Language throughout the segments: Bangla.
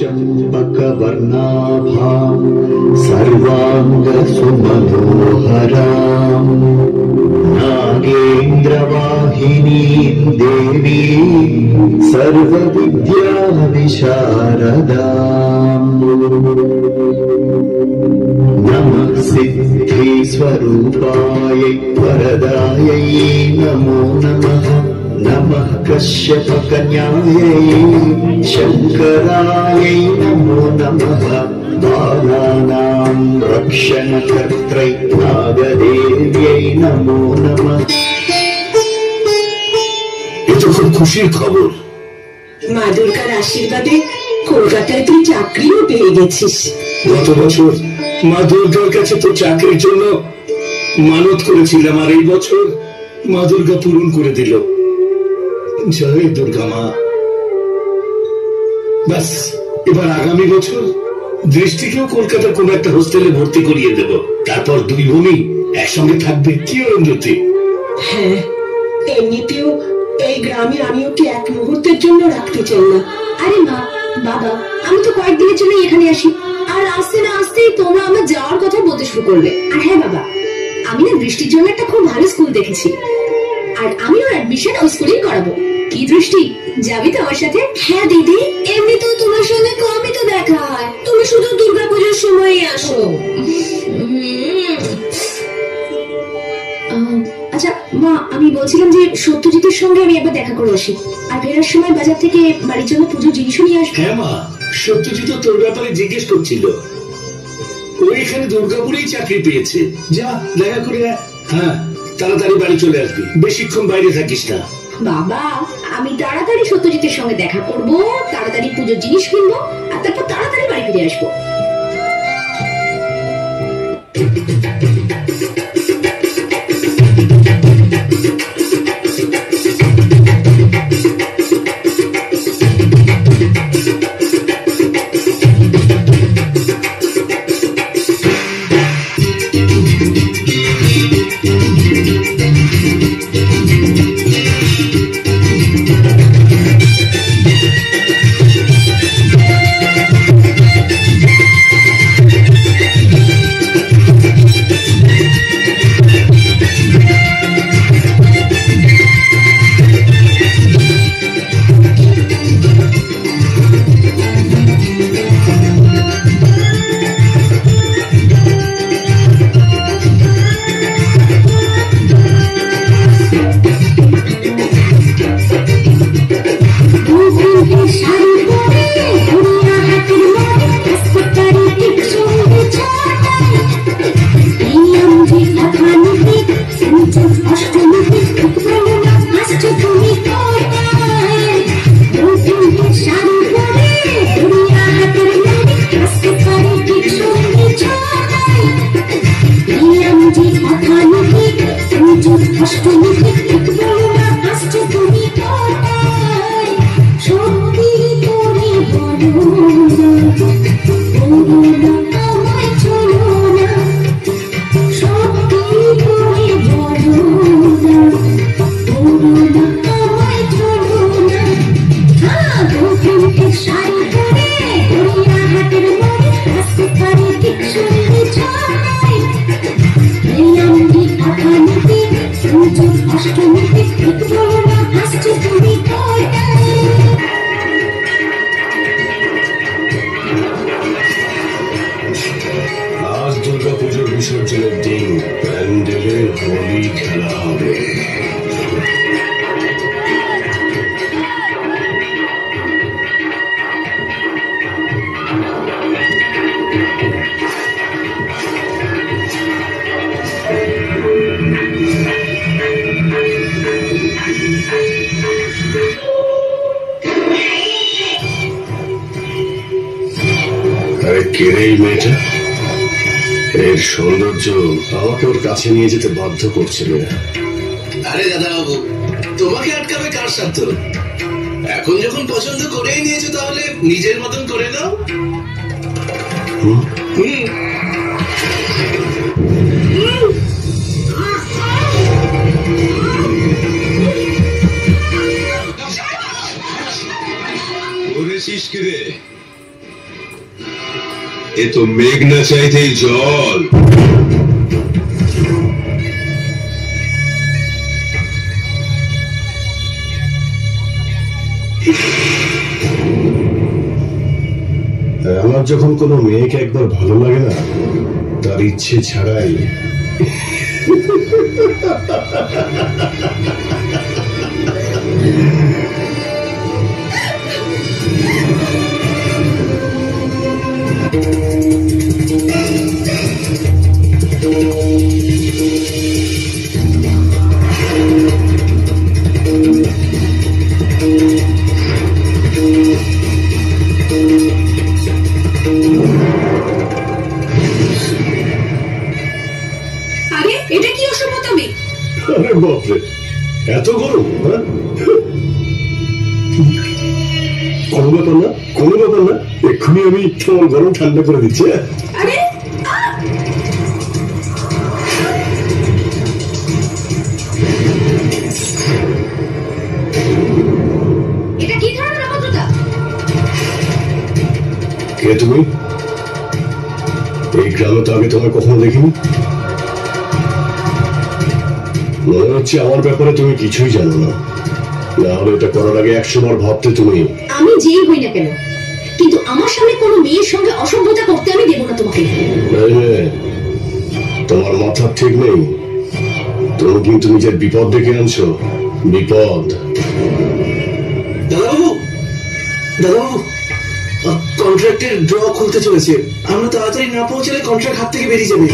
चम्बकवर्णाभां सर्वाङ्गसुमनोहराम् नागेन्द्रवाहिनीं देवीं सर्वविद्याविशारदाम् नमः सिद्धिस्वरूपायै वरदायै नमो नमः नमः कश्यपकन्यायै शङ्करायै नमो नमः बालानां रक्षणकर्त्रै नागदेव्यै नमो नमः। এ তো খুব খুশির খবর। মা দুর্গার আশীর্বাদে কলকাতায় তুই চাকরিও পেয়ে গেছিস। গত বছর মা দুর্গার কাছে তো চাকরির জন্য মানত করেছিলাম, আর এই বছর মা দুর্গা পূরণ করে দিল। জয় দুর্গা মা। ব্যাস, এবার আগামী বছর দৃষ্টিকেও কলকাতার কোন একটা হোস্টেলে ভর্তি করিয়ে দেব। তারপর দুই বোনই একসঙ্গে থাকবে। কি অরুন্ধতী? হ্যাঁ, এমনিতেও এই গ্রামে আমি ওকে এক মুহূর্তের জন্য রাখতে চাই না। আরে মা, বাবা, আমি তো কয়েকদিনের জন্য এখানে আসি, আর আসতে না আসতেই তোমরা আমার যাওয়ার কথা বলতে শুরু করলে। আর হ্যাঁ বাবা, আমি না বৃষ্টির জন্য একটা খুব ভালো স্কুল দেখেছি, আর আমি ওর অ্যাডমিশন ওই স্কুলেই করাবো। কি দৃষ্টি, যাবি তো আমার সাথে? হ্যাঁ দিদি, এমনিতেও তোমার সঙ্গে কমই তো দেখা হয়, তুমি শুধু দুর্গাপুজোর সময়ই আসো। আচ্ছা মা, আমি বলছিলাম যে সত্যজিতের সঙ্গে আমি একবার দেখা করে আসি, আর ফেরার সময় বাজার থেকে বাড়ির জন্য পুজোর জিনিসও নিয়ে আসবো। হ্যাঁ মা, সত্যজিৎ তোর ব্যাপারে জিজ্ঞেস করছিল। ও এখানে দুর্গাপুরেই চাকরি পেয়েছে। যা দেখা করে। হ্যাঁ, তাড়াতাড়ি বাড়ি চলে আসবি, বেশিক্ষণ বাইরে থাকিস না। বাবা, আমি তাড়াতাড়ি সত্যজিতের সঙ্গে দেখা করবো, তাড়াতাড়ি পুজোর জিনিস কিনবো, আর তারপর তাড়াতাড়ি বাড়ি ফিরে আসবো। আজ দুর্গাপুজোর বিসর্জনের দিন প্যান্ডেলে হোলি খেলা হবে। আরে কে রে এই মেয়েটা? এর সৌন্দর্য আমাকে ওর কাছে নিয়ে যেতে বাধ্য করছিল। আরে দাদা বাবু, তোমাকে আটকাবে কার সাধ্য? এখন যখন পছন্দ করেই নিয়েছো, তাহলে নিজের মতন করে দাও। এ তো মেঘ না চাইতেই জল। আমার যখন কোনো মেয়েকে একবার ভালো লাগে না, তার ইচ্ছে ছাড়াই আরে এটা কি অসভ্যতামি? আরে বাপরে, এত গরম? হ্যাঁ, কোনো ব্যাপার না, কোনো ব্যাপার না, এক্ষুনি আমি তোমার গরম ঠান্ডা করে দিচ্ছি। আরে এটা কি ধরনের অভদ্রতা? কে তুমি? এই গ্রামে তো আগে তোমায় কখনো দেখিনি। মনে হচ্ছে আমার ব্যাপারে তুমি কিছুই জানো না, না হলে এটা করার আগে 100 বার ভাবতে তুমি। আমি যেই হই না কেন, কিন্তু আমার সামনে কোনো মেয়ের সঙ্গে অসভ্যতা করতে আমি দেব না তোমাকে। তোমার মাথা ঠিক নেই, তুমি কিন্তু নিজের বিপদ ডেকে আনছো। বিপদ। দাদাবাবু, দাদাবাবু, কন্ট্রাক্টের ড্র খুলতে চলেছে। আমরা তাড়াতাড়ি না পৌঁছালে কন্ট্রাক্ট হাত থেকে বেরিয়ে যাবে।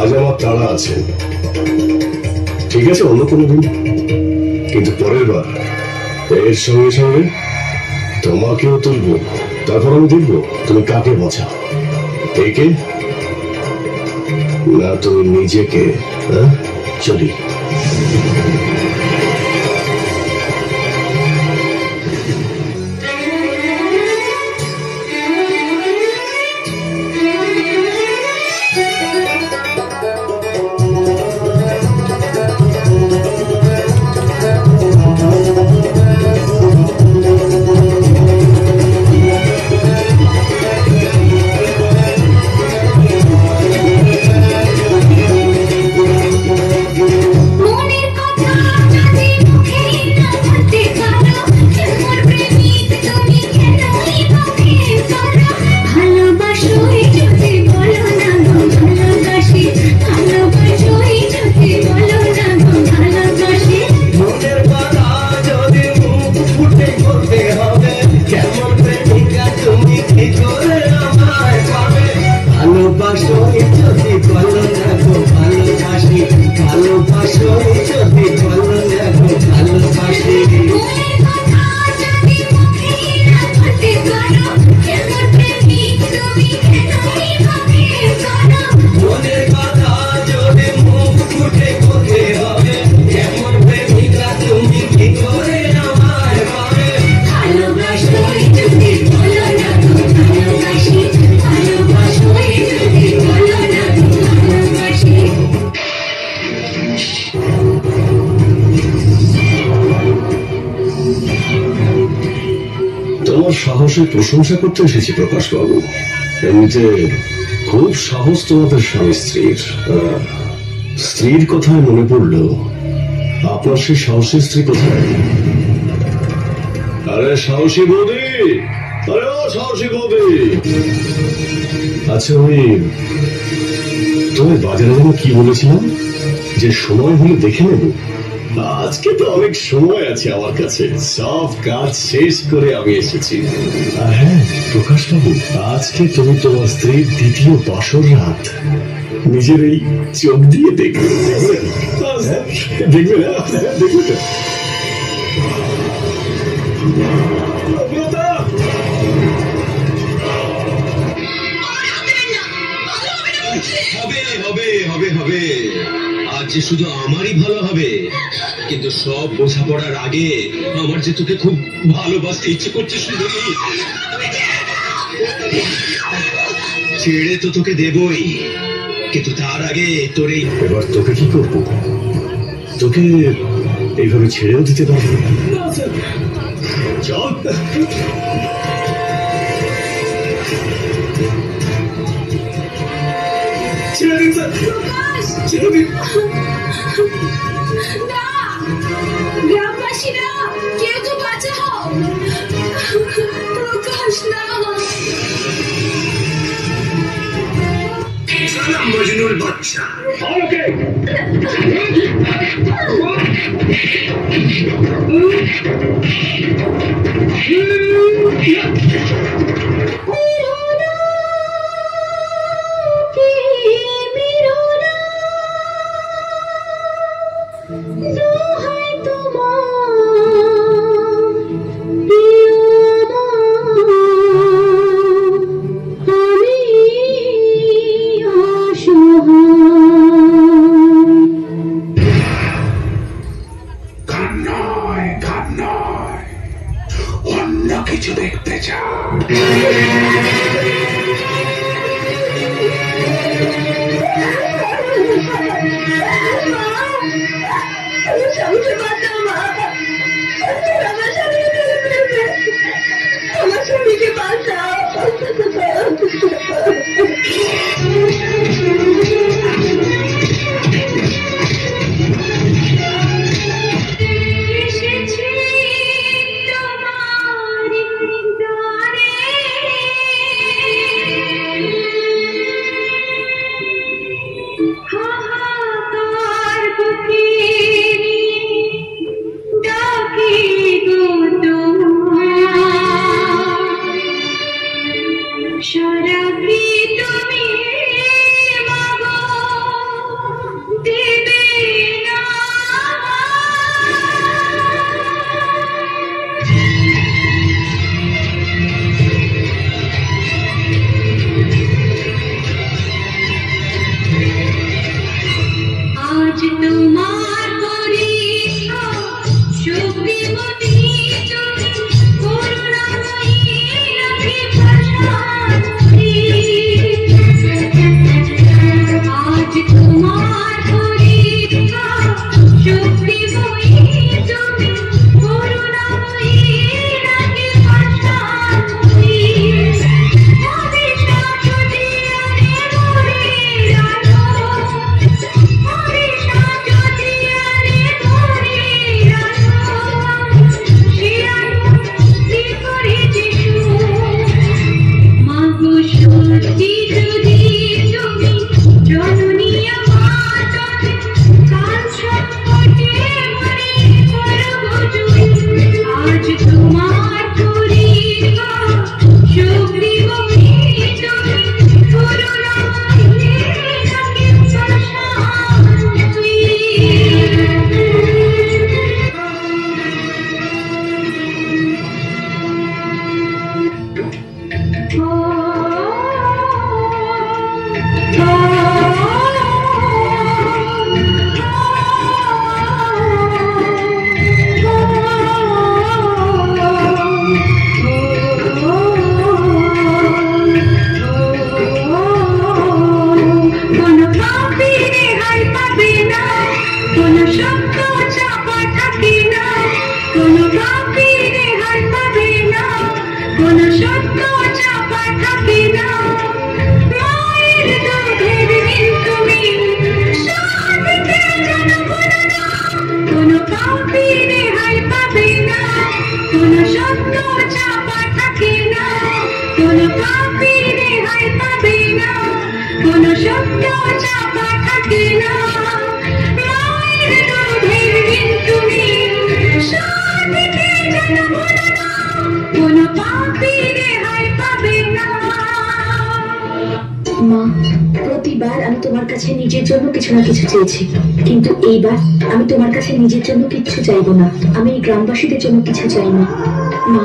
আজ আমার তাড়া আছে, ঠিক আছে, অন্য কোনো দিন, কিন্তু পরের বার এর সঙ্গে সঙ্গে তোমাকেও তুলবো। তারপর আমি দেখবো তুমি কাকে বাঁচাও, একে না তুমি নিজেকে। চলি। সাহসের প্রশংসা করতে এসেছি প্রকাশ বাবু। এমনিতে খুব সাহস তোমাদের স্বামী স্ত্রীর। স্ত্রীর কথায় মনে পড়ল, আপনার সেই সাহসী স্ত্রী কোথায়? আরে সাহসী বৌদি, আরে ও সাহসী বৌদি। আচ্ছা ওই তুমি বাজারে যেন কি বলেছিলাম যে সময় হলে দেখে নেব? আজকে তো অনেক সময় আছে আমার কাছে, সব কাজ শেষ করে আমি এসেছি। হ্যাঁ প্রকাশ বাবু, আজকে তুমি তোমার স্ত্রীর দ্বিতীয় বাসর রাত নিজের এই চোখ দিয়ে দেখবে। দেখবে না? দেখবে না? হবে হবে হবে, আজ যে শুধু আমারই ভালো হবে, কিন্তু সব বোঝাপড়ার আগে আমার যে তোকে খুব ভালোবাসতে ইচ্ছে করছে সুন্দরী। ছেড়ে তো তোকে দেবই, কিন্তু তার আগে তোর এই। এবার তোকে কি করবো? তোকে এইভাবে ছেড়েও দিতে পারবো না। চল। ছেড়ে দিন স্যার, ছেড়ে দিন। না, গ্রামবাসীরা কেউ তো বাঁচাও, প্রকাশ না। সালাম মজনুর বাচ্চা। ওকে কিছু দেখতে চাও? আমার স্বামীকে বাঁচাও। মা, প্রতিবার আমি তোমার কাছে নিজের জন্য কিছু না কিছু চেয়েছি, কিন্তু এইবার আমি তোমার কাছে নিজের জন্য কিচ্ছু চাইবো না। আমি এই গ্রামবাসীদের জন্য কিছু চাই না। মা,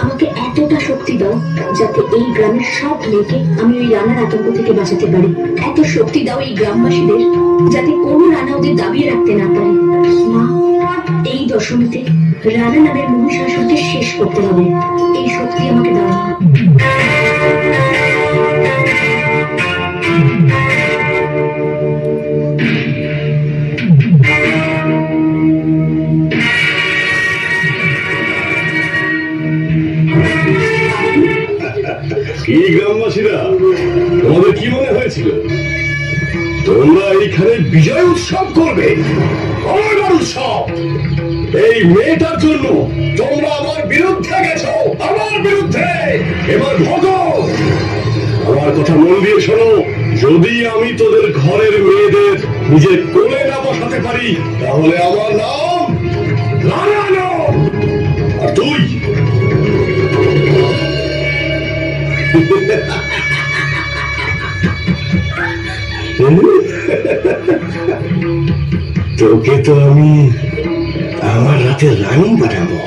আমাকে এতটা শক্তি দাও যাতে এই গ্রামের সব মেয়েকে আমি ওই রানার আতঙ্ক থেকে বাঁচাতে পারি। এত শক্তি দাও এই গ্রামবাসীদের যাতে কোনো রানা ওদের দাবিয়ে রাখতে না পারে। মা, এই দশমীতে রানা নামের মহিষাসুরকে শেষ করতে হবে। এই শক্তি আমাকে দাও। কি গ্রামবাসীরা, তোমাদের কি মনে হয়েছিল তোমরা এইখানে বিজয় উৎসব করবে? আমার উৎসব! এই মেয়েটার জন্য তোমরা আমার বিরুদ্ধে গেছো, আমার বিরুদ্ধে। এবার ভগো, আমার কথা মন দিয়ে শোনো। যদি আমি তোদের ঘরের মেয়েদের নিজের কোলে না বসাতে পারি, তাহলে আমার নাম রানা। আর তুই তোকে তো আমি আমার রাতে রানী বানাবো।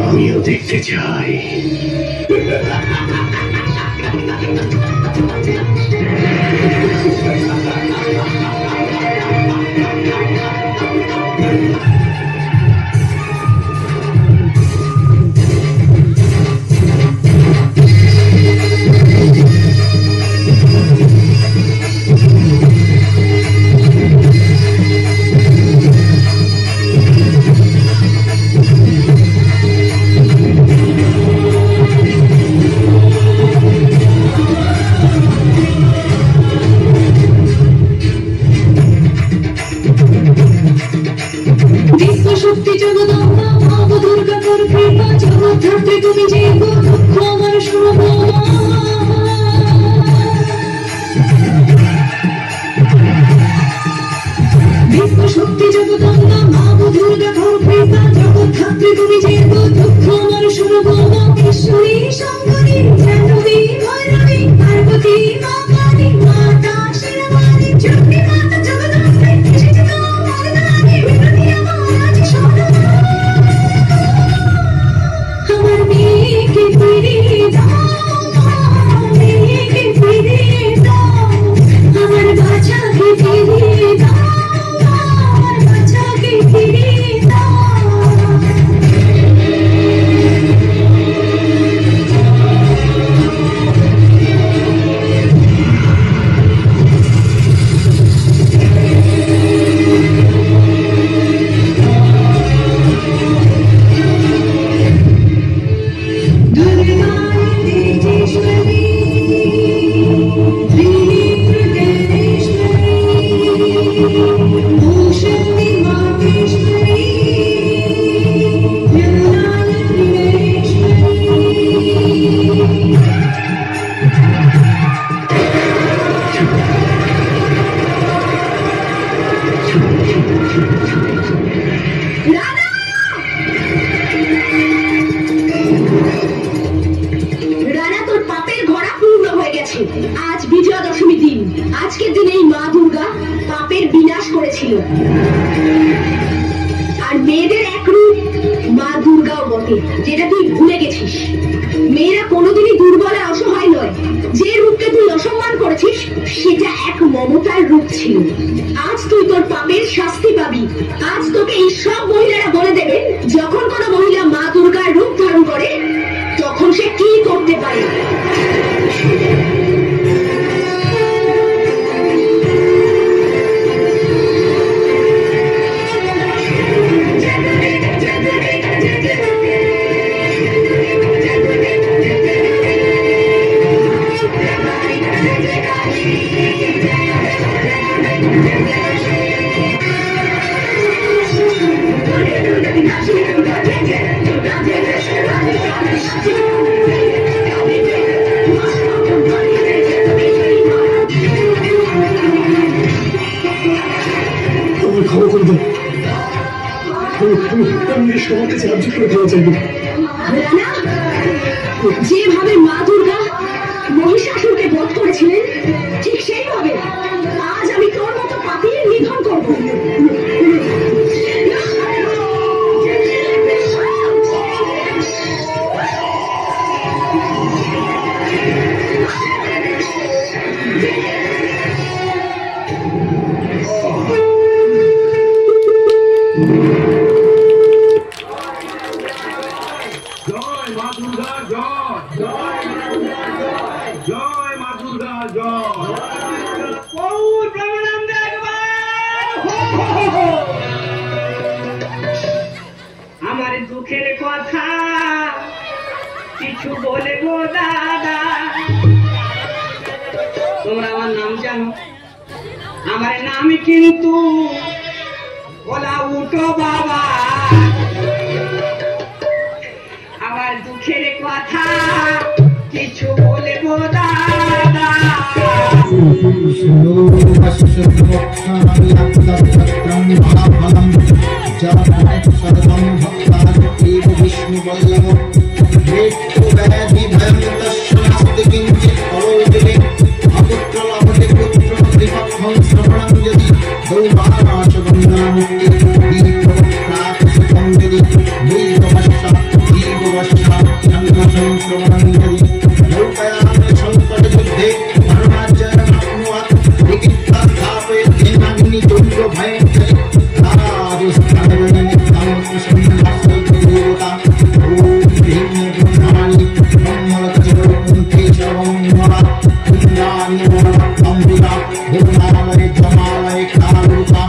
আমিও দেখতে চাই। শক্তি জগদম্বা মা দুর্গা তোর কৃপা জগৎ থাকতে তুমি যে দুঃখ আমার শোনো। বিশ্ব শক্তি জগদম্বা মা দুর্গা তোর কৃপা জগৎ থাকতে তুমি যে দুঃখ আমার শোনো। ঈশ্বরী শঙ্করী জাহ্নবী ভৈরবী পার্বতী মা কালী মাতা শিরোমণি চণ্ডী মাতা জগদম্বে এসেছে তোমার নামে বিনতি আমার আজ শোনো। আমার মেয়েকে ফিরিয়ে দাও, মেয়েকে ফিরিয়ে দাও, আমার বাচ্চাকে ফিরিয়ে দাও, আমার বাচ্চাকে ফিরিয়ে দাও। আজ বিজয়া দশমী দিন। আজকের দিনে মা দুর্গা পাপের বিনাশ করেছিল। আর মেয়েদের এক রূপ মা দুর্গাও বটে, যেটা তুই ভুলে গেছিস। মেয়েরা কোনোদিনই দুর্বল আর অসহায় নয়। যে রূপকে তুই অসম্মান করেছিস সেটা এক মমতার রূপ ছিল। আজ তুই তোর পাপের শাস্তি পাবি। আজ তোকে এই সব মহিলারা বলে দেবে, যখন কোনো মহিলা মা দুর্গার রূপ ধারণ করে তখন সে কি করতে পারে। যেভাবে মা দুর্গা মহিষাসুরকে বধ করেছিলেন, ঠিক সেইভাবে আজ আমি তোর মতো পাপীর নিধন করবো। জয় মা দুর্গা জয়, জয় মা দুর্গা জয়। কিছু বলবো দাদা। তোমরা আমার নাম জানো, আমার নাম কিন্তু বলা উঠো বাবা। আমার দুঃখের কথা কিছু বলবো দাদা। বিষ্ণু বল্লভ মৃত্যু ব্যাধি ভয়ঙ্কর কিঞ্চিৎ পরোজনে অপুত্র লভতে পুত্র ত্রিপক্ষং শ্রবণং যদি দৌর্বানাশ বন্দনামুক্তি দীর্ঘপ্রাকৃতং যদি দৈববশ্যা দীর্ঘবশ্যা সংঘর্ষং শ্রবণং যদি নৌকায়ান সংকট যুদ্ধে ধর্মাজ্জয়ন আপ্নুয়াৎ বিকিত্তা স্থাপয়েৎ ধীমাগ্নি চন্দ্র ভয়ঙ্করী রাজস্থানে নিত্যাং প্রসন্নাস্যৈ দেবতা ওম হ্রীং ব্রহ্মাণি ব্রহ্মলকচরকুণ্ঠে সর্বমঙ্গলা কুঞ্জানি অমৃতা দেবনালয়ে জমালয়ে কালরূপা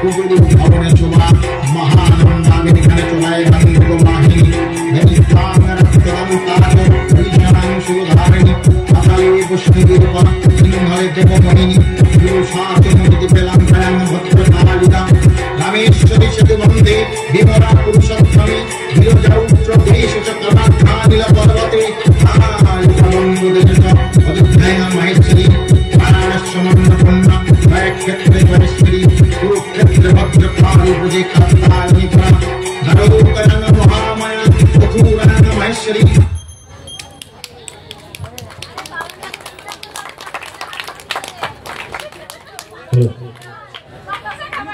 কুবেরু ভবনে শোভা মহানন্দামিনী খানে চলায় গঙ্গমাহিনী ধনিত্রাং রক্তদন্তাজ বৈশানাং সুধারিণী পাতালে বৈষ্ণবীরূপা সিংহলে দেবমোহিনী পুরুষার্থ মুনিতে পেলাঙ্কায়াং ভদ্রকালিকা রামেশ্বরী সেতু বন্দে বিমলা পুরুষোত্তমী বিরজৌত্র দেশ চক্রবার্থানিল পর্বতে আলিকবঙ্গদেশ অযোধ্যায়াং মহেশ্বরী বারাণস্যমন্নপূর্ণা ক্ষেত্রে মহেশ্বরী কুরুক্ষেত্রে ভদ্রকালী পুজে কাত্তায়নী পুরা ধরৌকয়াং মহামায়া অথুরাং মহেশ্বরী।